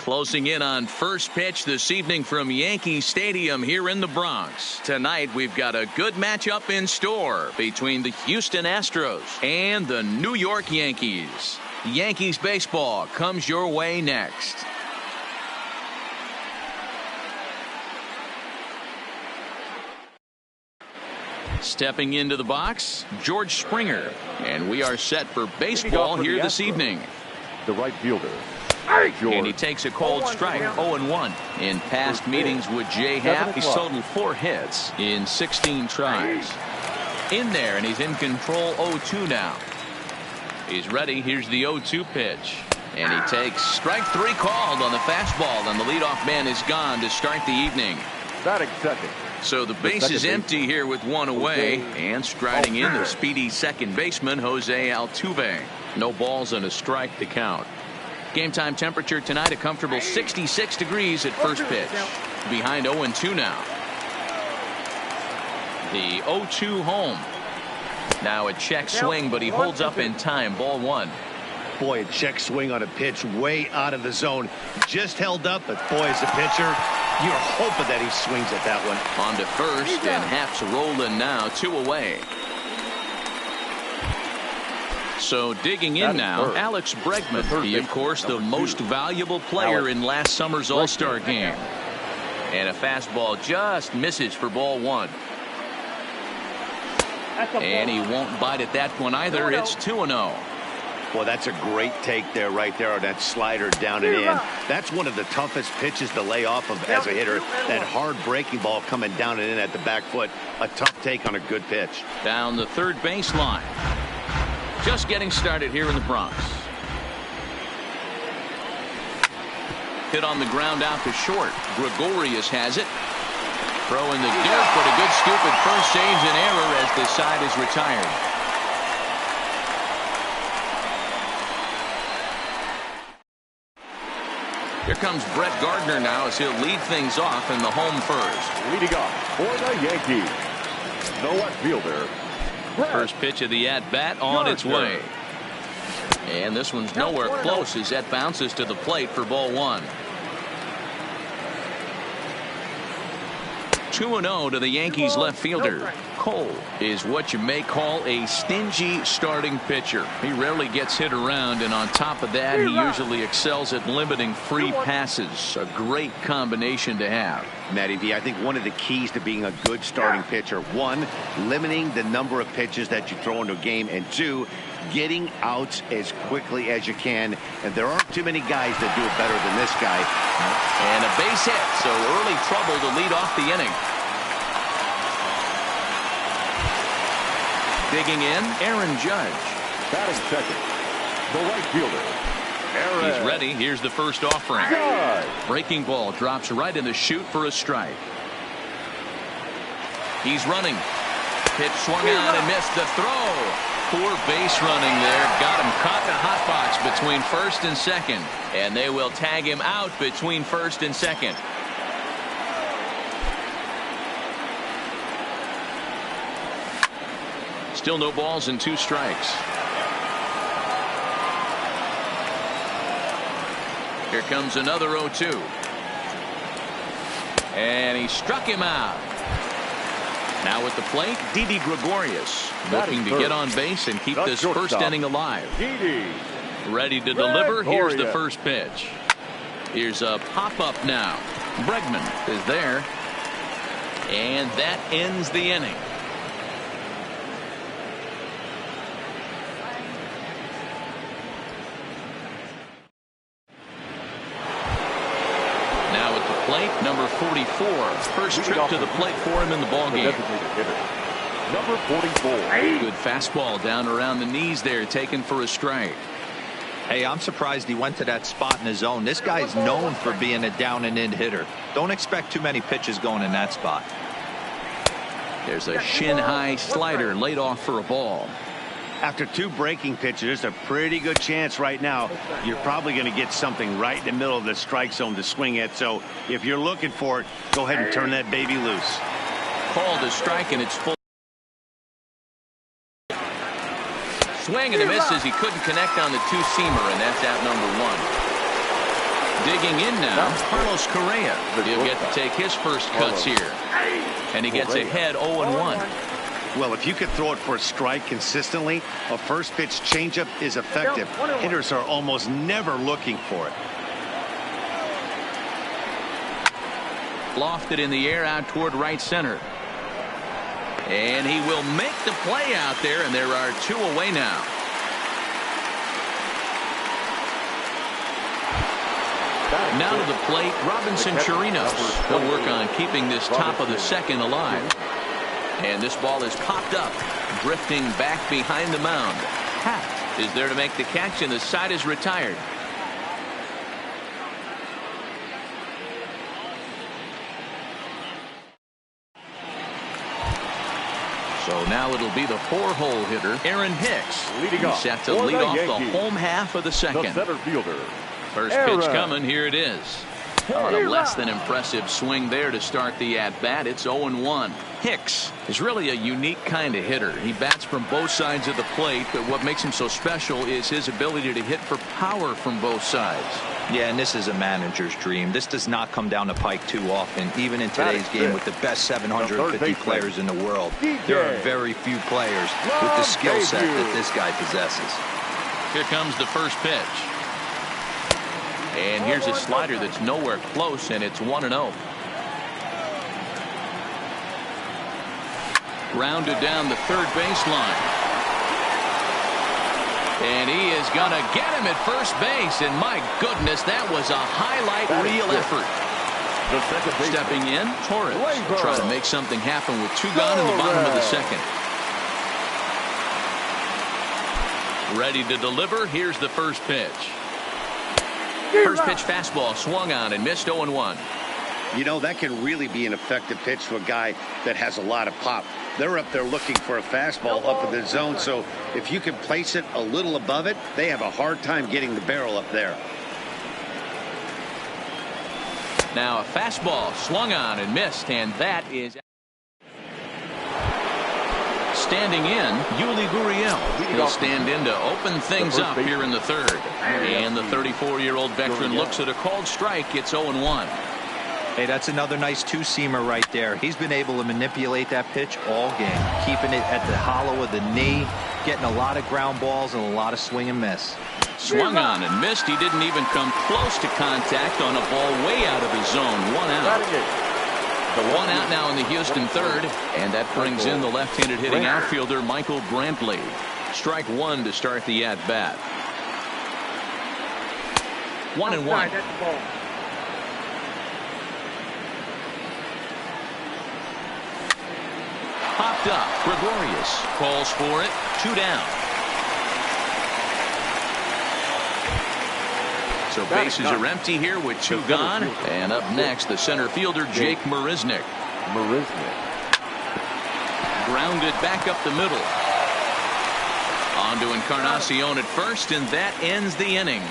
Closing in on first pitch this evening from Yankee Stadium here in the Bronx. Tonight we've got a good matchup in store between the Houston Astros and the New York Yankees. Yankees baseball comes your way next. Stepping into the box, George Springer. And we are set for baseball here this evening. The right fielder. And he takes a cold strike, 0-1. In past meetings with Jay Happ, he's totaled 4 hits in 16 tries. In there, and he's in control, 0-2 now. He's ready. Here's the 0-2 pitch. And he takes strike 3 called on the fastball, and the leadoff man is gone to start the evening. Batting second. So the base is empty here with 1 away, and striding in the speedy second baseman, Jose Altuve. No balls and a strike to count. Game time temperature tonight, a comfortable 66 degrees at first pitch. Behind 0-2 now. The 0-2 home. Now a check swing, but he holds up in time. Ball 1. Boy, a check swing on a pitch way out of the zone. Just held up, but boy, as a pitcher, you're hoping that he swings at that one. On to first, and Happ's rolling now, 2 away. So digging in now, Alex Bregman, he of course the most valuable player in last summer's All-Star game. And a fastball just misses for ball 1. And he won't bite at that one either. It's 2-0. Well, that's a great take there, right there, on that slider down and in. That's one of the toughest pitches to lay off of as a hitter. That hard breaking ball coming down and in at the back foot. A tough take on a good pitch. Down the third baseline. Just getting started here in the Bronx. Hit on the ground out to short. Gregorius has it. Throw in the dirt, but a good scoop at first saves an error as the side is retired. Here comes Brett Gardner now as he'll lead things off in the home first. Leading off for the Yankees, the left fielder. First pitch of the at-bat on its way. And this one's nowhere close as that bounces to the plate for ball 1. 2-0 to the Yankees left fielder. Cole is what you may call a stingy starting pitcher. He rarely gets hit around, and on top of that, he usually excels at limiting free passes. A great combination to have. Matty V, I think one of the keys to being a good starting pitcher, 1, limiting the number of pitches that you throw into a game, and 2, getting outs as quickly as you can. And there aren't too many guys that do it better than this guy. And a base hit, so early trouble to lead off the inning. Digging in, Aaron Judge. Batting second, the right fielder. Aaron. He's ready. Here's the first offering. Breaking ball drops right in the chute for a strike. He's running. Pitch swung on and missed the throw. Poor base running there. Got him caught in a hot box between first and second. And they will tag him out between first and second. Still no balls and 2 strikes. Here comes another 0-2. And he struck him out. Now at the plate, Didi Gregorius looking to get on base and keep this first inning alive. Ready to deliver. Here's the first pitch. Here's a pop-up now. Bregman is there. And that ends the inning. Plate number 44. First trip to the plate for him in the ballgame. Number 44. Good fastball down around the knees there, taken for a strike. Hey, I'm surprised he went to that spot in his zone. This guy's known for being a down and in hitter. Don't expect too many pitches going in that spot. There's a shin high slider laid off for a ball. After 2 breaking pitches, there's a pretty good chance right now you're probably going to get something right in the middle of the strike zone to swing at. So if you're looking for it, go ahead and turn that baby loose. Called a strike, and it's full. Swing and a miss as he couldn't connect on the 2-seamer, and that's out number 1. Digging in now, Carlos Correa. He'll get to take his first cuts here. And he gets ahead 0-1. Well, if you could throw it for a strike consistently, a first pitch changeup is effective. Hitters are almost never looking for it. Lofted in the air out toward right center. And he will make the play out there, and there are 2 away now. Now to the plate, Robinson Chirinos. He'll work on keeping this top of the second alive. And this ball is popped up, drifting back behind the mound. Happ is there to make the catch, and the side is retired. So now it'll be the 4-hole hitter, Aaron Hicks. He's set to lead off the home half of the second. The center fielder. First pitch coming. Here it is. On a less than impressive swing there to start the at-bat. It's 0-1. Hicks is really a unique kind of hitter. He bats from both sides of the plate, but what makes him so special is his ability to hit for power from both sides. Yeah, and this is a manager's dream. This does not come down the pike too often, even in today's game with the best 750 players in the world. There are very few players with the skill set that this guy possesses. Here comes the first pitch. And here's a slider that's nowhere close, and it's 1-0. Grounded down the third baseline. And he is going to get him at first base. And my goodness, that was a highlight reel effort. Stepping in, Torres will try to make something happen with 2 gone in the bottom of the second. Ready to deliver. Here's the first pitch. First pitch fastball swung on and missed 0-1. You know, that can really be an effective pitch to a guy that has a lot of pop. They're up there looking for a fastball up in the zone, so if you can place it a little above it, they have a hard time getting the barrel up there. Now a fastball swung on and missed, and that is standing in, Yuli Gurriel. He'll stand in to open things up here in the third. And the 34-year-old veteran looks at a called strike. It's 0-1. Hey, that's another nice 2-seamer right there. He's been able to manipulate that pitch all game, keeping it at the hollow of the knee, getting a lot of ground balls and a lot of swing and miss. Swung on and missed. He didn't even come close to contact on a ball way out of his zone. 1 out. The 1 out now in the Houston third, and that brings in the left-handed hitting outfielder Michael Brantley. Strike 1 to start the at-bat. 1-1. Popped up. Gregorius calls for it. 2 down. So bases are empty here with 2 gone. And up next, the center fielder, Jake Marisnick. Grounded back up the middle. On to Encarnacion at first, and that ends the inning.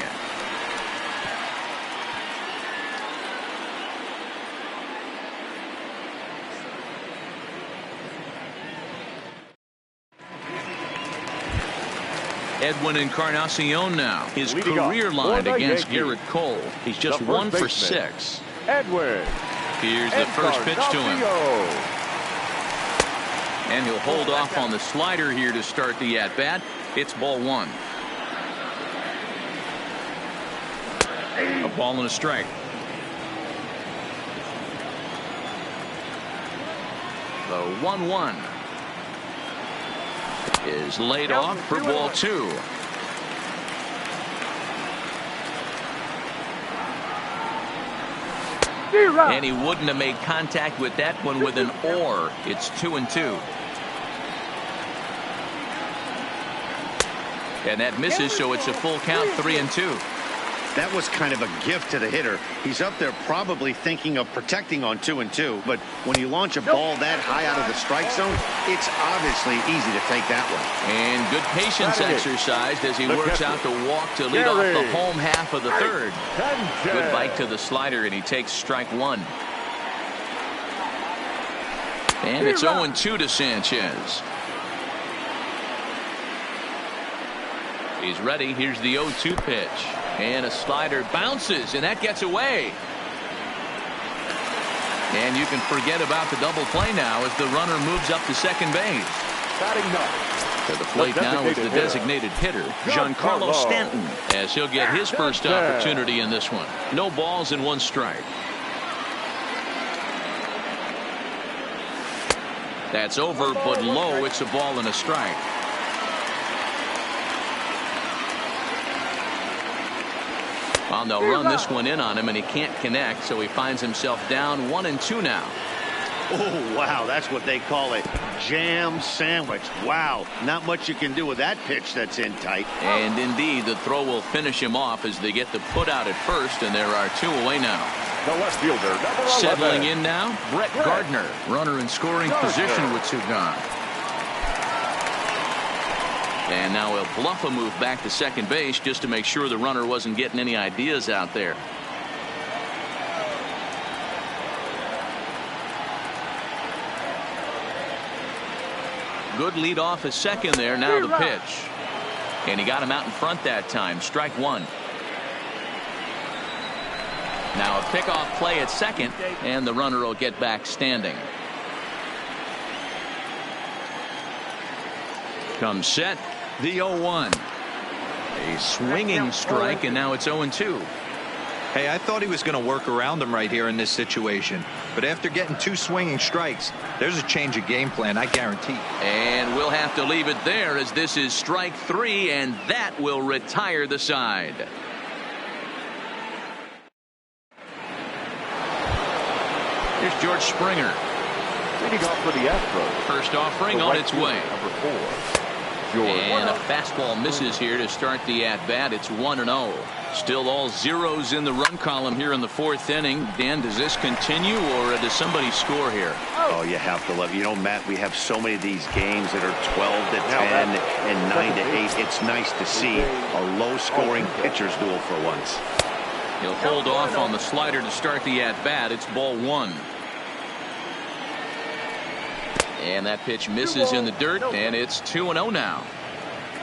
Edwin Encarnacion now. His career line against Garrett Cole. He's just 1 for 6. Edwin. Here's the first pitch to him. And he'll hold off on the slider here to start the at-bat. It's ball 1. A ball and a strike. The 1-1 is laid off for ball 2. And he wouldn't have made contact with that one with an or. It's 2-2. And that misses, so it's a full count, 3-2. That was kind of a gift to the hitter. He's up there probably thinking of protecting on 2-2, but when you launch a ball that high out of the strike zone, it's obviously easy to take that one. And good patience exercised as he works out the walk to lead off the home half of the third. Good bite to the slider, and he takes strike 1. And it's 0-2 to Sanchez. He's ready. Here's the 0-2 pitch. And a slider bounces, and that gets away. And you can forget about the double play now as the runner moves up to second base. Batting ninth. To the plate now is the designated hitter, Giancarlo Stanton, as he'll get his first opportunity in this one. No balls and 1 strike. That's over, but low. It's a ball and a strike. Well, they'll run this one in on him, and he can't connect, so he finds himself down 1-2 now. Oh, wow, that's what they call a jam sandwich. Wow, not much you can do with that pitch that's in tight. And indeed, the throw will finish him off as they get the put out at first, and there are 2 away now. The left fielder, number 11. Settling in now, Brett Gardner. Runner in scoring position with 2 gone. And now he'll bluff a move back to second base just to make sure the runner wasn't getting any ideas out there. Good lead off at second there. Now the pitch. And he got him out in front that time. Strike 1. Now a pickoff play at second, and the runner will get back standing. Comes set. The 0-1. A swinging strike, and now it's 0-2. Hey, I thought he was going to work around him right here in this situation. But after getting 2 swinging strikes, there's a change of game plan, I guarantee. And we'll have to leave it there as this is strike 3, and that will retire the side. Here's George Springer. Leading off for the Astros. First offering on its way. Number 4. And a fastball misses here to start the at-bat. It's 1-0. Still all zeros in the run column here in the 4th inning. Dan, does this continue, or does somebody score here? Oh, you have to love it. You know, Matt, we have so many of these games that are 12-10 and 9-8. It's nice to see a low-scoring pitcher's duel for once. He'll hold off on the slider to start the at-bat. It's ball 1. And that pitch misses in the dirt, and it's 2-0 now.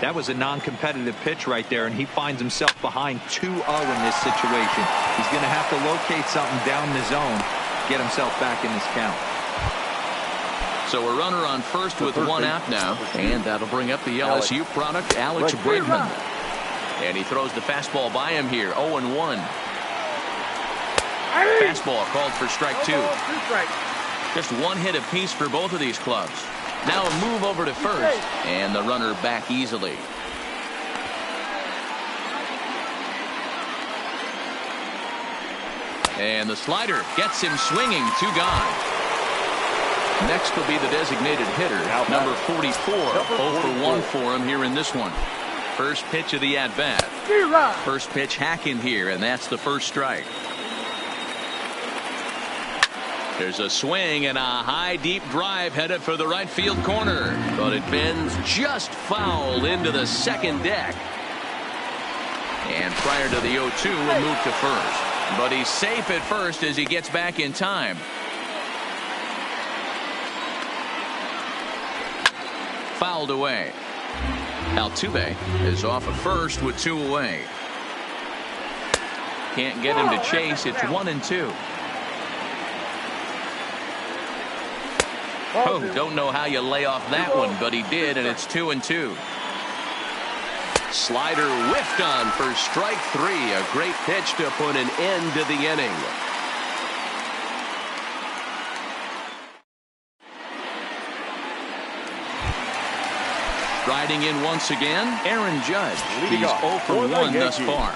That was a non-competitive pitch right there, and he finds himself behind 2-0 in this situation. He's going to have to locate something down the zone, get himself back in this count. So a runner on first with 1 out now, and that'll bring up the LSU product, Alex Bregman. And he throws the fastball by him here, 0-1. Fastball called for strike 2. Just 1 hit apiece for both of these clubs. Now a move over to first, and the runner back easily. And the slider gets him swinging. 2 gone. Next will be the designated hitter, number 44. 0 for 1 for him here in this one. First pitch of the at-bat. First pitch hacking here, and that's the first strike. There's a swing and a high deep drive headed for the right field corner, but it bends just foul into the second deck. And prior to the 0-2, we'll move to first, but he's safe at first as he gets back in time. Fouled away. Altuve is off at first with 2 away. Can't get him to chase. It's 1-2. Oh, don't know how you lay off that one, but he did, and it's 2-2. Slider whiffed on for strike 3. A great pitch to put an end to the inning. Riding in once again, Aaron Judge. He's 0 for 1 thus far.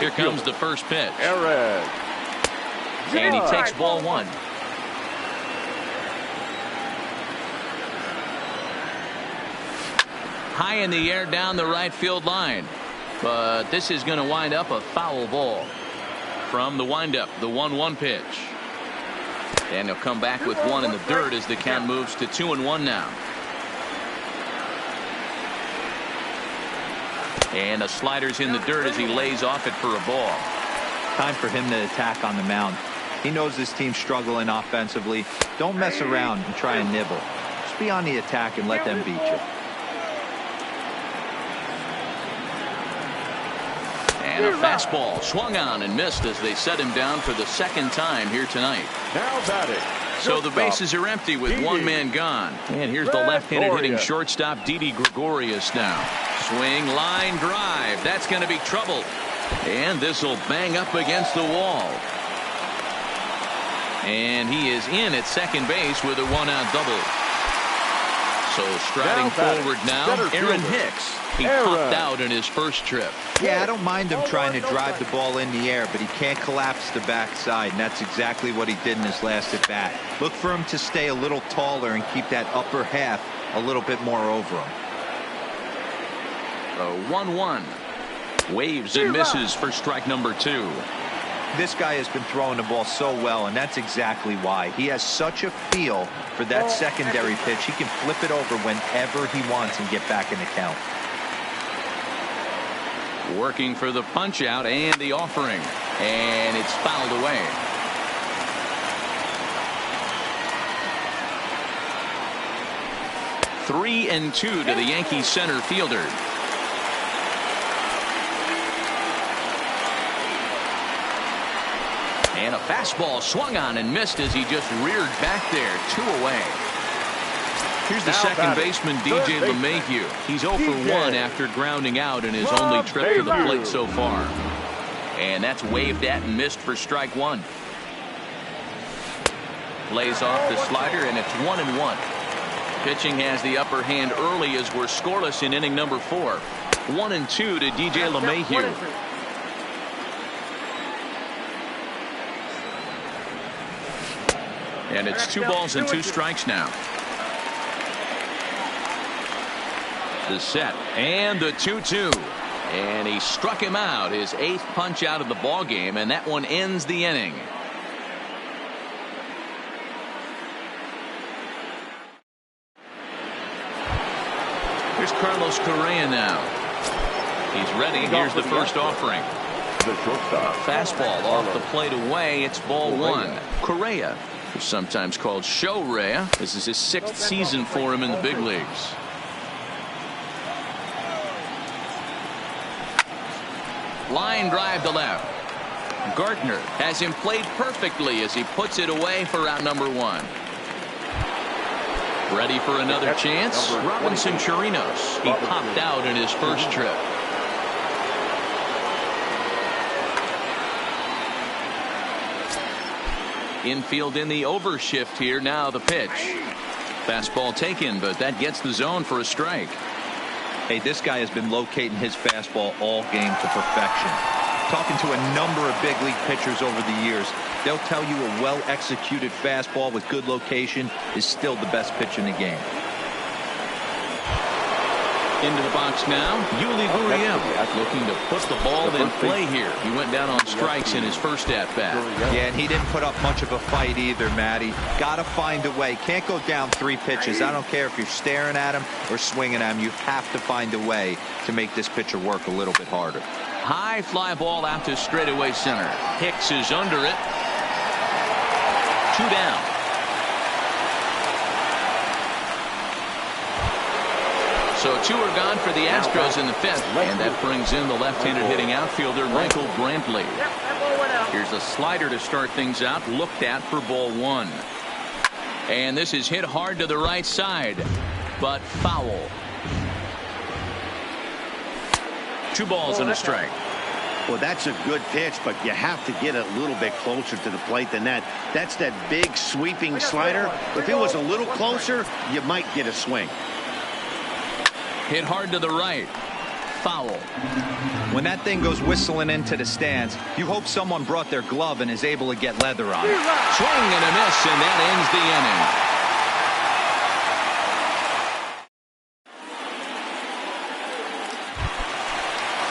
Here comes the first pitch. And he takes ball 1. High in the air down the right field line. But this is going to wind up a foul ball. From the windup, the 1-1 pitch. And he'll come back with 1 in the dirt as the count moves to 2-1 now. And the slider's in the dirt as he lays off it for a ball. Time for him to attack on the mound. He knows this team's struggling offensively. Don't mess around and try and nibble. Just be on the attack and let them beat you. And a fastball swung on and missed as they set him down for the second time here tonight. Now batting. So the bases are empty with one man gone. And here's the left-handed hitting shortstop, Didi Gregorius now. Swing, line drive. That's going to be trouble. And this will bang up against the wall. And he is in at second base with a one-out double. So striding forward now, Aaron Hicks. He popped out in his first trip. Yeah, I don't mind him trying to drive the ball in the air, but he can't collapse the backside, and that's exactly what he did in his last at bat. Look for him to stay a little taller and keep that upper half a little bit more over him. The 1-1. Waves and misses for strike number 2. This guy has been throwing the ball so well, and that's exactly why. He has such a feel for that secondary pitch. He can flip it over whenever he wants and get back in the count. Working for the punch out and the offering, and it's fouled away. Three and 2 to the Yankees center fielder. And a fastball swung on and missed as he just reared back there. 2 away. Here's the second baseman, DJ LeMahieu. He's 0 for 1 after grounding out in his only trip to the plate so far. And that's waved at and missed for strike 1. Lays off the slider, and it's 1-1. Pitching has the upper hand early as we're scoreless in inning number 4. 1-2 to DJ LeMahieu. And it's 2 balls and 2 strikes now. The set and the 2-2, and he struck him out, his 8th punch out of the ball game, and that one ends the inning. Here's Carlos Correa now. He's ready. Here's the first offering. Fastball off the plate away. It's ball 1. Correa, who's sometimes called Show Rea. This is his 6th season for him in the big leagues. Line drive to left. Gardner has him played perfectly as he puts it away for out number 1. Ready for another chance. Robinson Chirinos. He popped out in his first trip. Infield in the overshift here. Now the pitch. Fastball taken, but that gets the zone for a strike. Hey, this guy has been locating his fastball all game to perfection. Talking to a number of big league pitchers over the years, they'll tell you a well-executed fastball with good location is still the best pitch in the game. Into the box now, Yuli Gurriel looking to put the ball in play here. He went down on strikes in his first at-bat. Yeah, and he didn't put up much of a fight either, Matty. Got to find a way. Can't go down 3 pitches. I don't care if you're staring at him or swinging at him. You have to find a way to make this pitcher work a little bit harder. High fly ball out to straightaway center. Hicks is under it. 2 down. So 2 are gone for the Astros in the 5th, and that brings in the left-handed hitting outfielder Michael Brantley. Here's a slider to start things out, looked at for ball 1. And this is hit hard to the right side, but foul. 2 balls and a strike. Well, that's a good pitch, but you have to get a little bit closer to the plate than that. That's that big sweeping slider. If it was a little closer, you might get a swing. Hit hard to the right. Foul. When that thing goes whistling into the stands, you hope someone brought their glove and is able to get leather on it. Swing and a miss, and that ends the inning.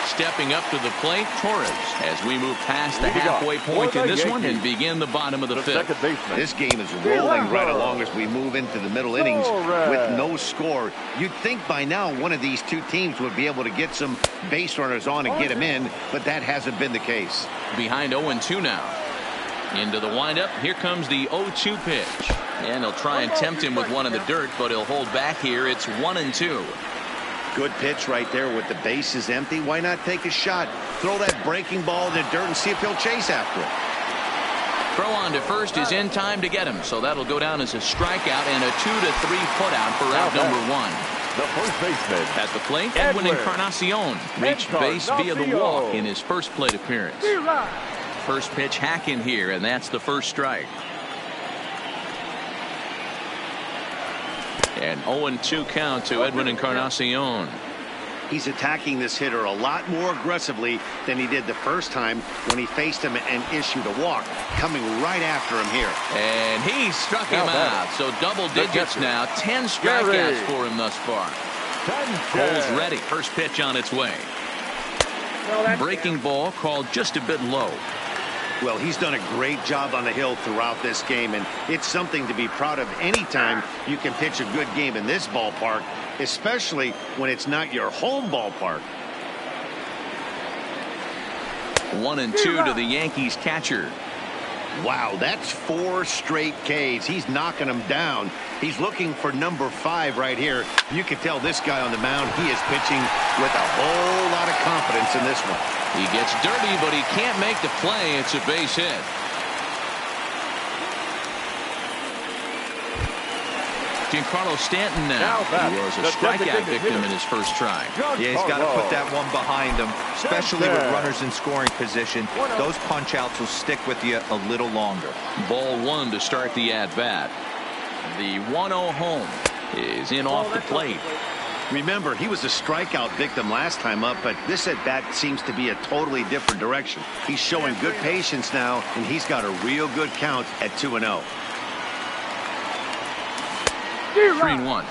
Stepping up to the plate, Torres, as we move past the halfway point in this one and begin the bottom of the 5th. This game is rolling right along as we move into the middle innings with no score. You'd think by now one of these 2 teams would be able to get some base runners on and get them in, but that hasn't been the case. Behind 0-2 now. Into the windup. Here comes the 0-2 pitch. And he'll try and tempt him with one in the dirt, but he'll hold back here. It's 1-2. Good pitch right there with the bases empty. Why not take a shot? Throw that breaking ball in the dirt and see if he'll chase after it. Throw on to first is in time to get him, so that'll go down as a strikeout and a 2 to 3 putout for out number 1. The first baseman At the plate, Edwin Encarnacion reached base via the walk in his first plate appearance. First pitch hacking here, and that's the first strike. And 0-2 count to Edwin Encarnacion. He's attacking this hitter a lot more aggressively than he did the first time when he faced him and issued a walk. Coming right after him here. And he struck him out. So double digits now. 10 strikeouts for him thus far. Cole's ready. First pitch on its way. Breaking ball called just a bit low. Well, he's done a great job on the hill throughout this game, and it's something to be proud of anytime you can pitch a good game in this ballpark, especially when it's not your home ballpark. 1-2 to the Yankees catcher. Wow, that's 4 straight Ks. He's knocking them down. He's looking for number 5 right here. You can tell this guy on the mound, he is pitching with a whole lot of confidence in this one. He gets dirty, but he can't make the play. It's a base hit. Giancarlo Stanton now. He was a strikeout victim in his first try. Yeah, he's got to put that one behind him, especially with runners in scoring position. Those punch outs will stick with you a little longer. Ball 1 to start the at-bat. The 1-0 home is in off the plate. Remember, he was a strikeout victim last time up, but this at-bat seems to be a totally different direction. He's showing good patience now, and he's got a real good count at 2-0. 3-1.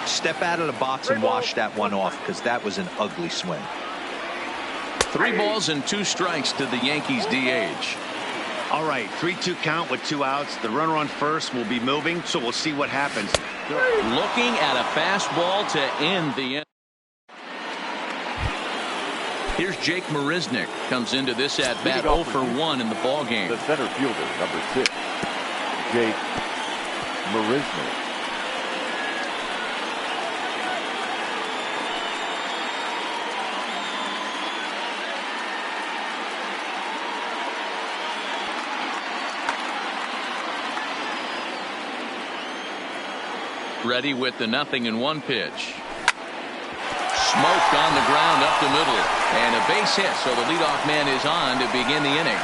Step out of the box and wash that one off, because that was an ugly swing. 3 balls and 2 strikes to the Yankees DH. All right, 3-2 count with 2 outs. The runner on first will be moving, so we'll see what happens. Looking at a fastball to end the inning. Here's Jake Marisnick. Comes into this at-bat 0 for 1 in the ball game. The center fielder, number 6, Jake Marisnick. Ready with the 0-1 pitch. Smoked on the ground up the middle. And a base hit, so the leadoff man is on to begin the inning.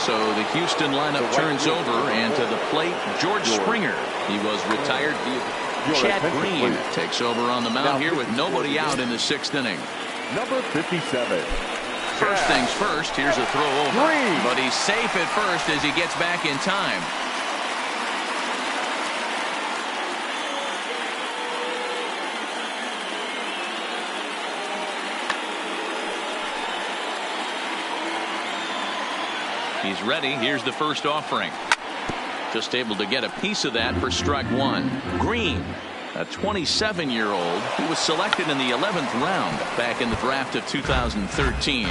So the Houston lineup turns over, and to the plate, George Springer. He was retired. Chad Green takes over on the mound here with nobody out in the 6th inning. Number 57. First things first, here's a throw over. But he's safe at first as he gets back in time. He's ready. Here's the first offering. Just able to get a piece of that for strike 1. Green, a 27-year-old who was selected in the 11th round back in the draft of 2013.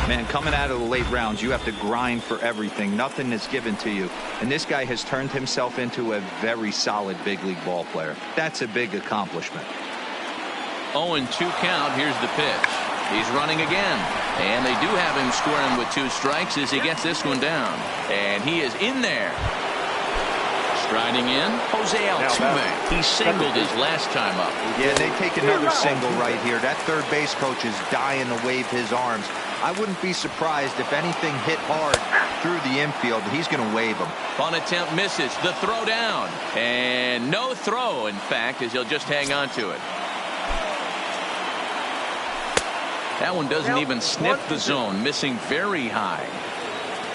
Man, coming out of the late rounds, you have to grind for everything. Nothing is given to you. And this guy has turned himself into a very solid big league ball player. That's a big accomplishment. 0-2 count. Here's the pitch. He's running again. And they do have him scoring with 2 strikes as he gets this one down. And he is in there. Striding in, Jose Altuve. He singled his last time up. Yeah, they take another single right here. That third base coach is dying to wave his arms. I wouldn't be surprised if anything hit hard through the infield. He's going to wave them. Fun attempt misses. The throw down. And no throw, in fact, as he'll just hang on to it. That one doesn't even sniff the zone. Missing very high.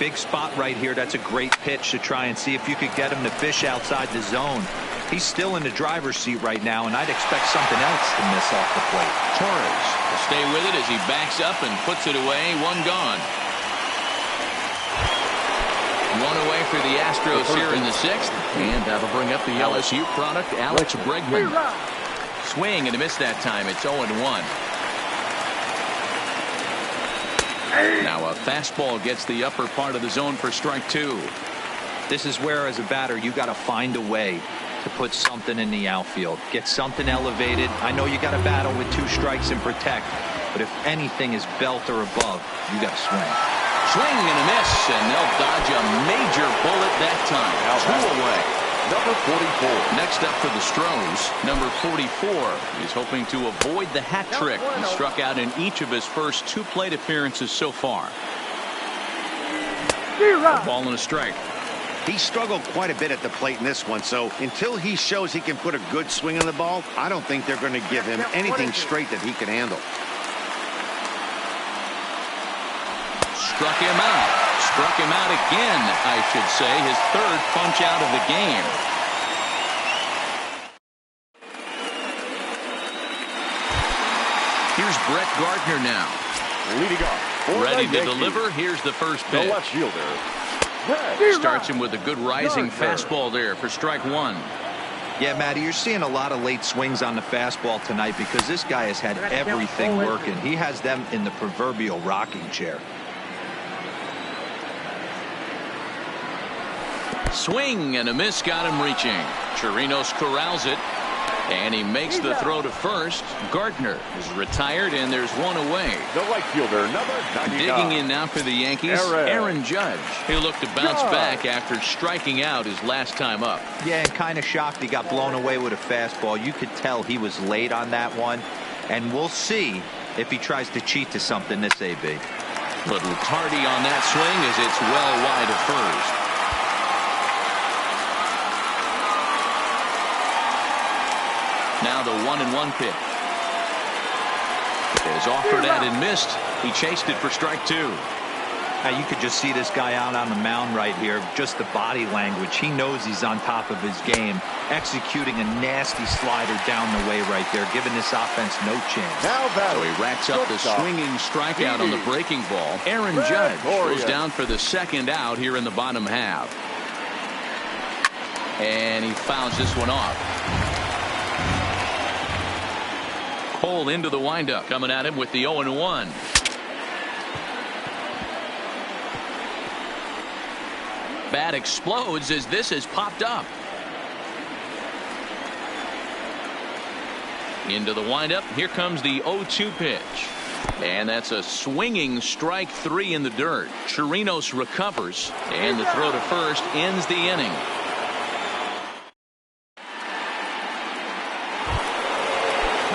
Big spot right here. That's a great pitch to try and see if you could get him to fish outside the zone. He's still in the driver's seat right now, and I'd expect something else to miss off the plate. Torres will stay with it as he backs up and puts it away. 1 gone. 1 away for the Astros here in the 6th. And that'll bring up the LSU product, Alex Bregman. Swing and a miss that time. It's 0-1. Now a fastball gets the upper part of the zone for strike 2. This is where, as a batter, you got to find a way to put something in the outfield. Get something elevated. I know you got to battle with 2 strikes and protect, but if anything is belt or above, you got to swing. Swing and a miss, and they'll dodge a major bullet that time. 2 away. Number 44. Next up for the Stros, number 44. He's hoping to avoid the hat trick. He struck out in each of his first 2 plate appearances so far. A ball and a strike. He struggled quite a bit at the plate in this one, so until he shows he can put a good swing on the ball, I don't think they're going to give him anything straight that he can handle. Struck him out. Struck him out again, I should say. His 3rd punch out of the game. Here's Brett Gardner now. Leading off. Ready to deliver. Here's the first pitch. The left fielder. Starts him with a good rising fastball there for strike 1. Yeah, Matty, you're seeing a lot of late swings on the fastball tonight because this guy has had everything working. He has them in the proverbial rocking chair. Swing and a miss, got him reaching. Chirinos corrals it, and he makes the throw to first. Gardner is retired, and there's 1 away. The right fielder, number 99. Digging in now for the Yankees, Aaron Judge. He'll look to bounce back after striking out his last time up. Yeah, and kind of shocked he got blown away with a fastball. You could tell he was late on that one, and we'll see if he tries to cheat to something this AB. Little tardy on that swing as it's well wide of first. Now the 1-1 pitch. Is offered at and missed. He chased it for strike 2. Now you could just see this guy out on the mound right here. Just the body language. He knows he's on top of his game. Executing a nasty slider down the way right there, giving this offense no chance. Now so he racks up the swinging strikeout on the breaking ball. Aaron Judge goes down for the 2nd out here in the bottom half. And he fouls this one off. Cole into the windup, coming at him with the 0-1. Bat explodes as this has popped up. Into the windup. Here comes the 0-2 pitch. And that's a swinging strike 3 in the dirt. Chirinos recovers, and the throw to first ends the inning.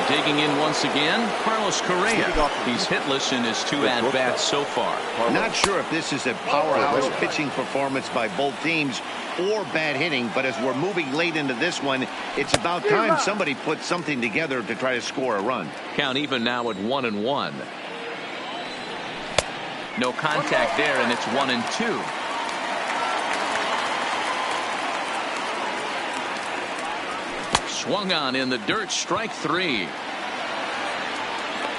Digging in once again, Carlos Correa. He's hitless in his 2 at-bats so far. Not sure if this is a powerhouse pitching performance by both teams or bad hitting, but as we're moving late into this one, it's about time somebody puts something together to try to score a run. Count even now at 1-1. No contact there, and it's 1-2. Swung on in the dirt, strike 3.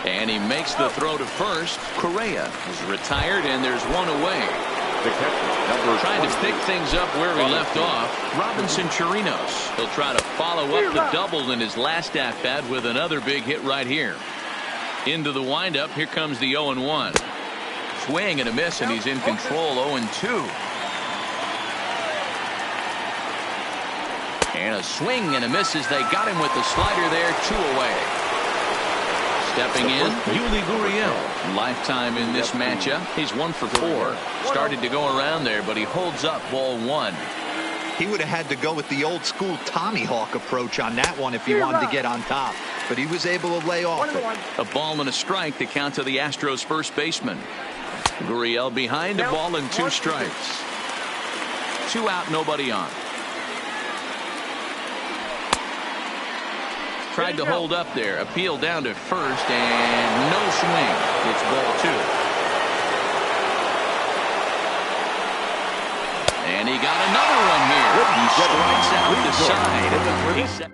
And he makes the throw to first. Correa is retired, and there's 1 away. The catcher, number Trying to pick things up where he left off. Robinson Chirinos. He'll try to follow up the double in his last at-bat with another big hit right here. Into the windup. Here comes the 0-1. Swing and a miss, and he's in control. 0-2. And a swing and a miss as they got him with the slider there. 2 away. Stepping in, Yuli Gurriel. Lifetime in this matchup. He's 1 for 4. Started to go around there, but he holds up ball 1. He would have had to go with the old school Tommy Hawk approach on that one if he wanted to get on top. But he was able to lay off it. A ball and a strike to count to the Astros first baseman. Gurriel behind, a ball and 2 strikes. 2 out, nobody on. Tried to hold up there. Appeal down to first, and no swing. It's ball 2. And he got another one here. He strikes out the side.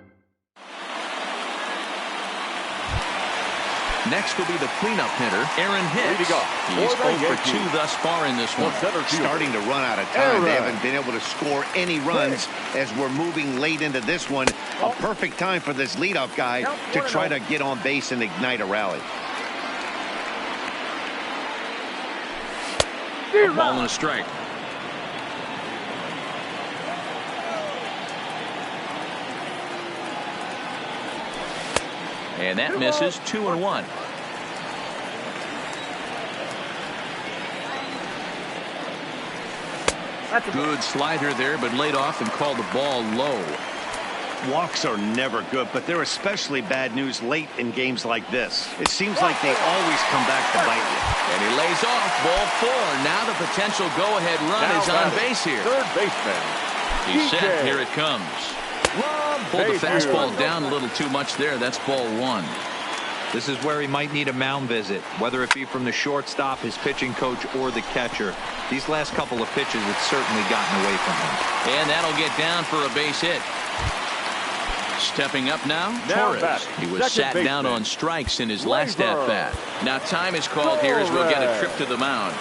Next will be the cleanup hitter, Aaron Hicks. He's 0 for 2 thus far in this one. Starting to run out of time. They haven't been able to score any runs as we're moving late into this one. A perfect time for this leadoff guy to try to get on base and ignite a rally. A ball and a strike. And that misses 2-1. Good slider there, but laid off and called the ball low. Walks are never good, but they're especially bad news late in games like this. It seems like they always come back to bite you. And he lays off ball 4. Now the potential go-ahead run is on base here. Third baseman. He's set. Here it comes. Pulled the fastball down a little too much there. That's ball 1. This is where he might need a mound visit, whether it be from the shortstop, his pitching coach, or the catcher. These last couple of pitches have certainly gotten away from him. And that'll get down for a base hit. Stepping up now, Torres. He was sat down on strikes in his last at-bat. Now time is called here as we'll get a trip to the mound.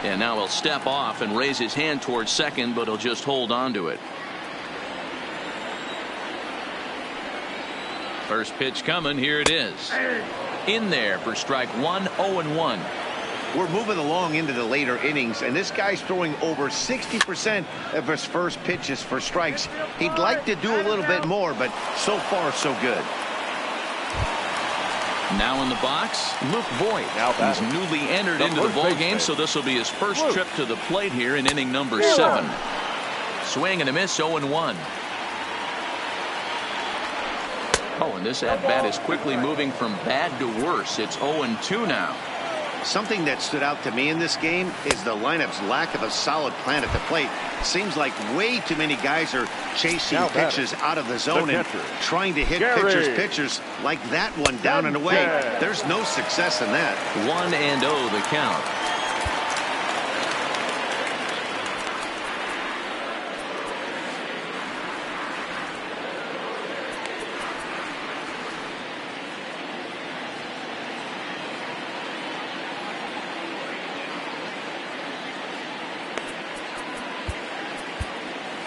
And now he'll step off and raise his hand towards second, but he'll just hold on to it. First pitch coming. Here it is. In there for strike 1, 0-1. We're moving along into the later innings, and this guy's throwing over 60% of his first pitches for strikes. He'd like to do a little bit more, but so far so good. Now in the box, Luke Voigt. He's newly entered into the ball game, so this will be his first trip to the plate here in inning number 7. Swing and a miss, 0-1. Oh, and this at-bat is quickly moving from bad to worse. It's 0-2 now. Something that stood out to me in this game is the lineup's lack of a solid plan at the plate. Seems like way too many guys are chasing pitches out of the zone and trying to hit pitchers like that one down and away. There's no success in that. 1-0 the count.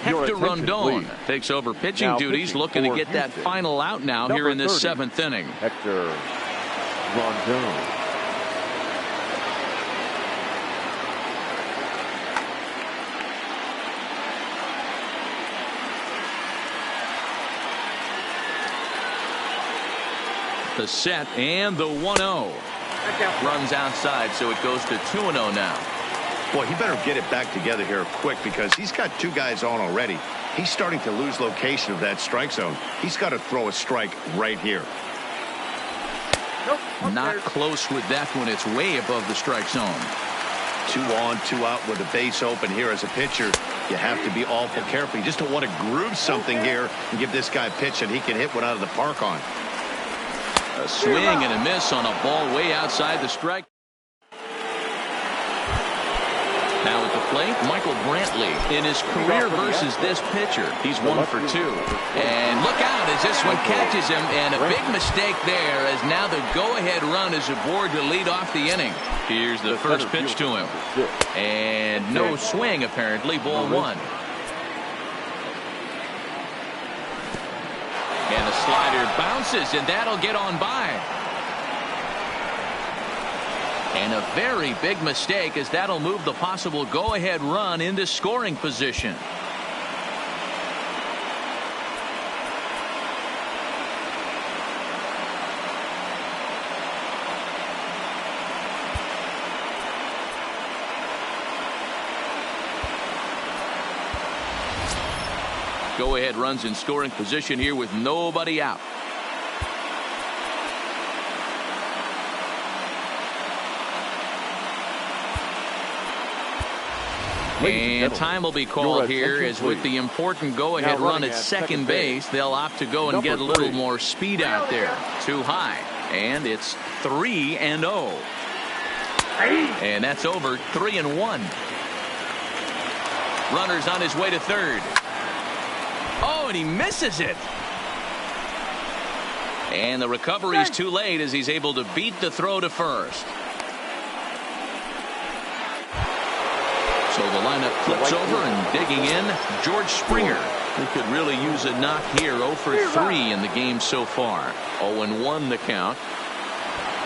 Hector Rondon takes over pitching duties, looking to get that final out now here in this 7th inning. Hector Rondon. The set and the 1-0. Runs outside, so it goes to 2-0 now. Boy, he better get it back together here quick because he's got 2 guys on already. He's starting to lose location of that strike zone. He's got to throw a strike right here. Not close with that one. It's way above the strike zone. 2 on, 2 out with a base open here as a pitcher. You have to be awful careful. You just don't want to groove something here and give this guy a pitch that he can hit one out of the park on. A swing and a miss on a ball way outside the strike. Now at the plate, Michael Brantley. In his career versus this pitcher, he's 1 for 2. And look out as this one catches him, and a big mistake there as now the go-ahead run is aboard to lead off the inning. Here's the first pitch to him. And no swing, apparently, ball 1. And the slider bounces, and that'll get on by. And a very big mistake as that'll move the possible go-ahead run into scoring position. Go-ahead runs in scoring position here with nobody out. And time will be called here as with the important go-ahead run at second base, they'll opt to go and get a little more speed out there. Too high. And it's 3-0. And that's over. 3-1. Runner's on his way to third. Oh, and he misses it. And the recovery's too late as he's able to beat the throw to first. So the lineup flips over and digging in, George Springer, who could really use a knock here. 0 for 3 in the game so far. 0-1 the count.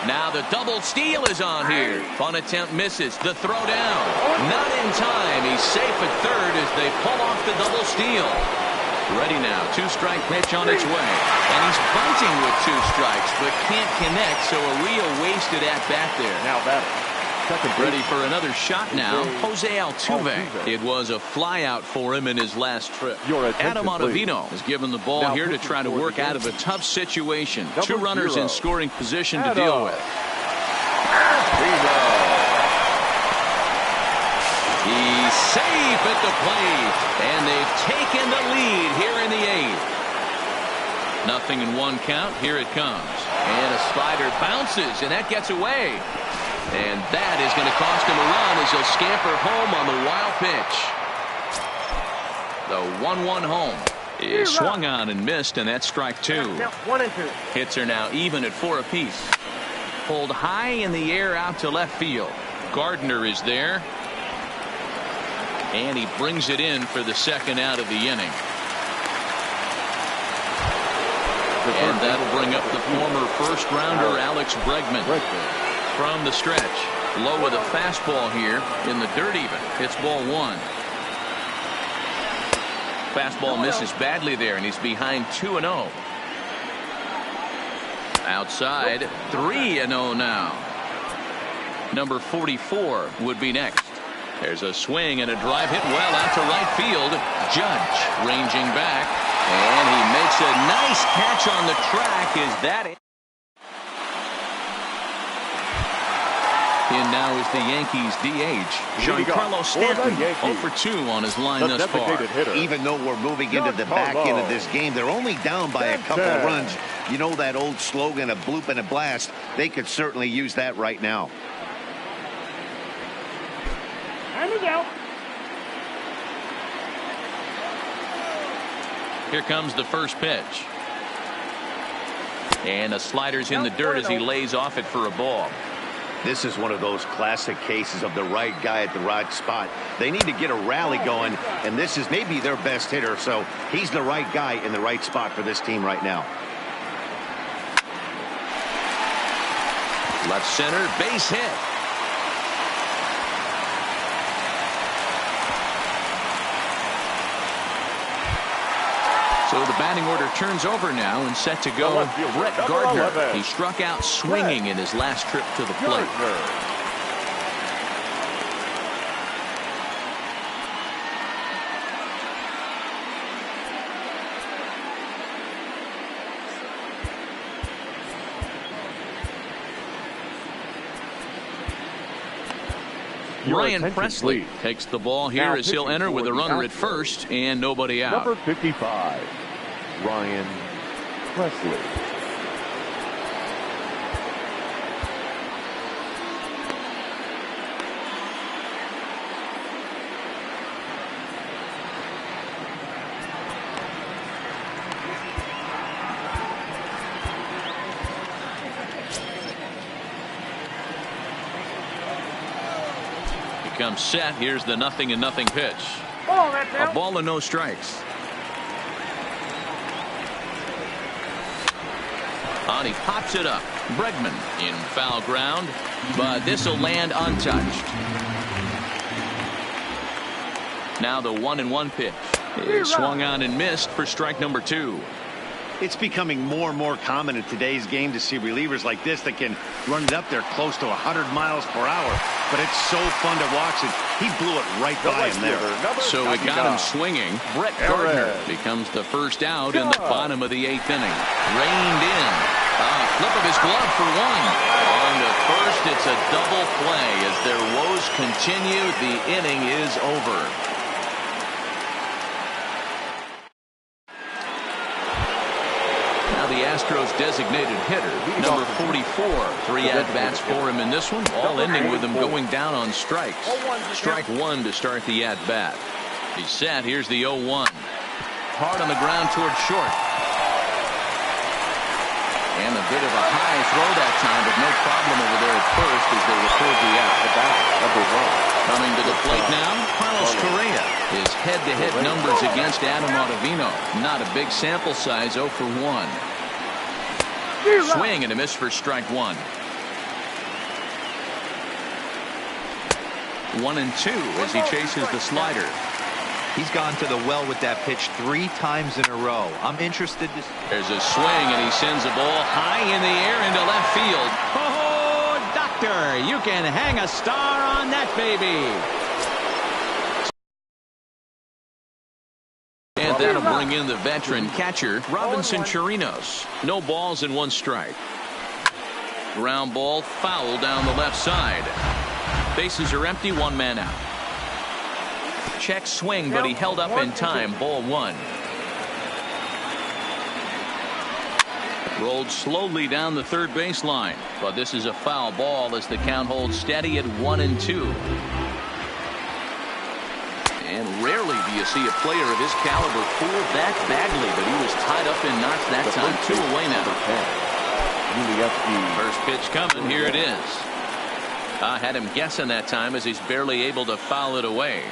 Now the double steal is on here. Fun attempt misses. The throw down. Not in time. He's safe at third as they pull off the double steal. Ready now. 2-strike pitch on its way. And he's bunting with 2 strikes, but can't connect, so a real wasted at-bat there. Now batter. Ready for another shot now. Jose Altuve. It was a flyout for him in his last trip. Adam Ottavino is given the ball here to try to work out of a tough situation. 2 runners in scoring position to deal with. He's safe at the plate, and they've taken the lead here in the 8th. 0-1 count. Here it comes. And a slider bounces, and that gets away. And that is going to cost him a run as he'll scamper home on the wild pitch. The 1-1 home is swung on and missed, and that's strike 2. Now 1 and 2. Hits are now even at 4 apiece. Pulled high in the air out to left field. Gardner is there. And he brings it in for the 2nd out of the inning. And that'll bring up the former first-rounder Alex Bregman. From the stretch. Low with a fastball here in the dirt even. Hits ball 1. Fastball misses badly there, and he's behind 2-0. Outside 3-0 now. Number 44 would be next. There's a swing and a drive hit well out to right field. Judge ranging back, and he makes a nice catch on the track. Is that it? In now is the Yankees DH, Giancarlo Stanton, 0 for 2 on his line thus far. Even though we're moving into the back end of this game, they're only down by a couple of runs. You know that old slogan, a bloop and a blast. They could certainly use that right now. Time is out. Here comes the first pitch. And a slider's in the dirt as he lays off it for a ball. This is one of those classic cases of the right guy at the right spot. They need to get a rally going, and this is maybe their best hitter, so he's the right guy in the right spot for this team right now. Left center, base hit. So the batting order turns over now and set to go. Brett Gardner. He struck out swinging in his last trip to the plate. Ryan Presley takes the ball here as he'll enter with a runner at first and nobody out. Number 55, Ryan Presley. Comes set. Here's the 0-0 pitch. A ball and no strikes. And he pops it up. Bregman in foul ground, but this will land untouched. Now the 1-1 pitch is swung on and missed for strike number 2. It's becoming more and more common in today's game to see relievers like this that can run it up there close to 100 miles per hour. But it's so fun to watch it. He blew it right by him there. So it got him swinging. Brett Gardner becomes the first out in the bottom of the 8th inning. Reined in. Flip of his glove for 1. On to first, it's a double play. As their woes continue, the inning is over. The Astros designated hitter, number 44. 3 at-bats for him in this one, all ending with him going down on strikes. Strike 1 to start the at-bat. He's set. Here's the 0-1. Hard on the ground toward short. And a bit of a high throw that time, but no problem over there at first as they record the out. Number 1. Coming to the plate now, Carlos Correa. His head-to-head numbers against Adam Ottavino. Not a big sample size, 0 for 1. Swing and a miss for strike 1. 1-2 as he chases the slider. He's gone to the well with that pitch 3 times in a row. I'm interested to... There's a swing, and he sends a ball high in the air into left field. Oh, doctor, you can hang a star on that baby. And that'll bring in the veteran catcher, Robinson Chirinos. No balls and 1 strike. Ground ball foul down the left side. Bases are empty, 1 man out. Check swing, but he held up in time. Ball 1. Rolled slowly down the third baseline, but this is a foul ball as the count holds steady at 1-2. And rarely do you see a player of his caliber pull that badly, but he was tied up in knots that time. 2 away now. First pitch coming. Here it is. I had him guessing that time as he's barely able to foul it away.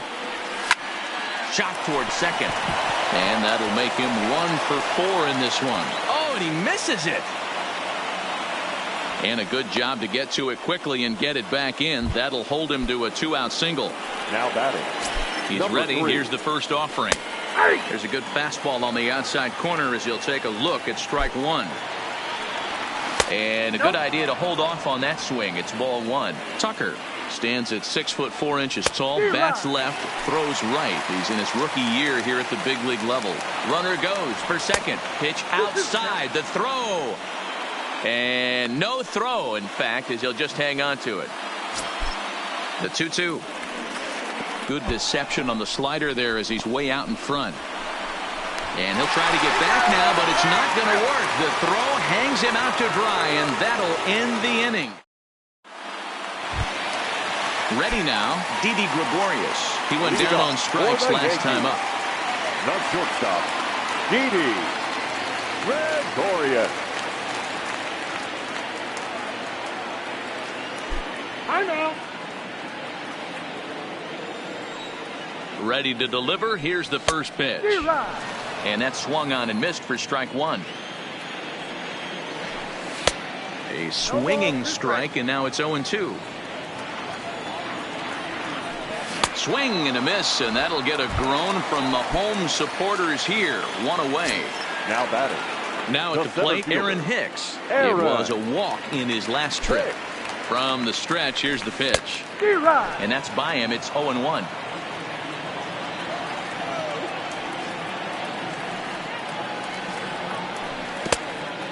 Shot towards second. And that'll make him 1 for 4 in this one. Oh, and he misses it. And a good job to get to it quickly and get it back in. That'll hold him to a 2-out single. Now batting. He's ready. 3. Here's the first offering. There's a good fastball on the outside corner as he'll take a look at strike 1. And a good idea to hold off on that swing. It's ball 1. Tucker stands at 6'4" tall, bats left, throws right. He's in his rookie year here at the big league level. Runner goes for second. Pitch outside. The throw. And no throw, in fact, as he'll just hang on to it. The 2-2. Good deception on the slider there as he's way out in front. And he'll try to get back now, but it's not going to work. The throw hangs him out to dry, and that'll end the inning. Ready now, Didi Gregorius. He went down on strikes last time up. The shortstop, Didi Gregorius. I'm out. Ready to deliver. Here's the first pitch. And that swung on and missed for strike 1. A swinging strike, and now it's 0-2. Swing and a miss, and that'll get a groan from the home supporters here. 1 away. Now batting. Now at the plate, Aaron Hicks. It was a walk in his last trip. From the stretch, here's the pitch. And that's by him. It's 0-1.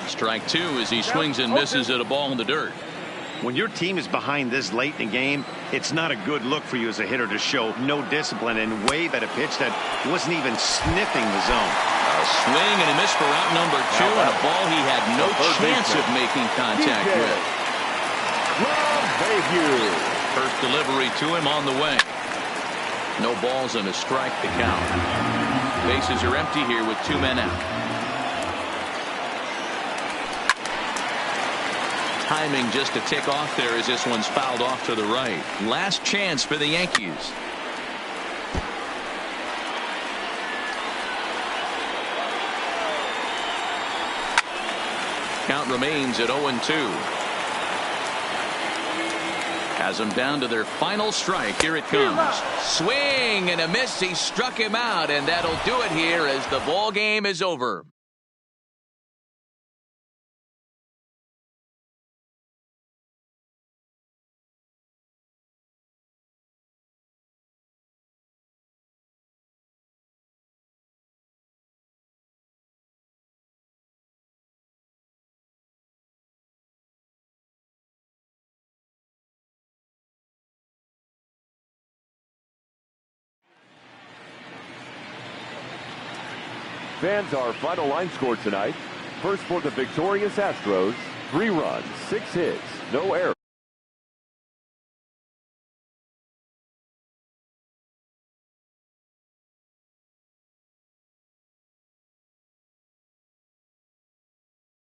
Strike 2 as he swings and misses at a ball in the dirt. When your team is behind this late in the game, it's not a good look for you as a hitter to show no discipline and wave at a pitch that wasn't even sniffing the zone. A swing and a miss for out number 2 and a ball he had no chance of making contact with. First delivery to him on the way. No balls and a strike to count. Bases are empty here with 2 men out. Timing just a tick off there as this one's fouled off to the right. Last chance for the Yankees. Count remains at 0-2. Has them down to their final strike. Here it comes. Swing and a miss. He struck him out, and that'll do it here as the ball game is over. Fans, our final line score tonight. First for the victorious Astros, 3 runs, 6 hits, no errors.